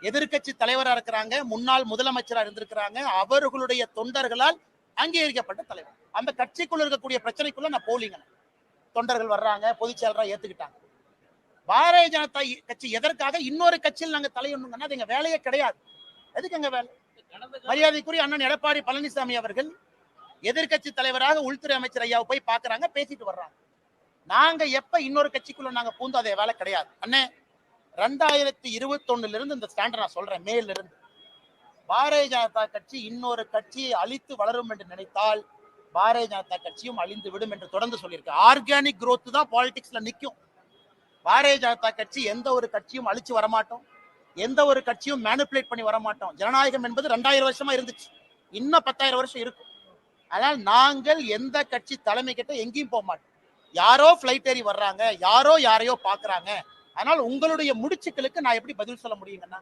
எதிர்க்கட்சி தலைவரா இருக்கிறாங்க, முன்னாள் முதலமைச்சரா இருந்திருக்கிறாங்க, அவர்களுடைய தொண்டர்களால் அங்கீகரிக்கப்பட்ட தலைவர். அந்த கட்சிக்குள்ள இருக்கக்கூடிய பிரச்சனைக்குள்ள நான் போலீங்க. தொண்டர்கள் வர்றாங்க, பொதுச் செயலரா ஏத்துக்கிட்டாங்க. பாரதிய ஜனதா கட்சி எதற்காக இன்னொரு கட்சியில் நாங்க தலையிடணுங்கன்னா அது எங்க வேலையே கிடையாது. எதுக்கு எங்க வேலை? மரியாதைக்குரிய அண்ணன் எடப்பாடி பழனிசாமி அவர்கள் எதிர்க்கட்சி தலைவராக உள்துறை அமைச்சர் ஐயாவை போய் பாக்குறாங்க, பேசிட்டு வர்றாங்க. நாங்க எப்ப இன்னொரு கட்சிக்குள்ள நாங்க பூந்து அதே வேலை கிடையாது. அண்ணே 2021 இருந்து இந்த ஸ்டாண்டர்ட் நான் சொல்றேன், மேல இருந்து பாரதிய ஜனதா கட்சி இன்னொரு கட்சியை அழித்து வளரும் என்று நினைத்தால் பாரதிய ஜனதா கட்சியும் அழிந்து விடும் என்று தொடர்ந்து சொல்லியிருக்கு. ஆர்கானிக் growth தான் பாலிடிக்ஸ்ல நிக்கும். பாரதிய ஜனதா கட்சி எந்த ஒரு கட்சியும் அழிச்சு வரமாட்டோம், எந்த ஒரு கட்சியும் மேனிபுலேட் பண்ணி வரமாட்டோம். ஜனநாயகம் என்பது 2000 வருஷமா இருந்துச்சு, இன்னும் 10,000 வருஷம் இருக்கும். ஆனால் நாங்கள் எந்த கட்சி தலைமை கிட்ட எங்கேயும் போக மாட்டோம். யாரோ பிளைட் ஏறி வர்றாங்க, யாரோ யாரையோ பாக்குறாங்க. அதனால் உங்களுடைய முடிச்சுக்களுக்கு நான் எப்படி பதில் சொல்ல முடியுங்கன்னா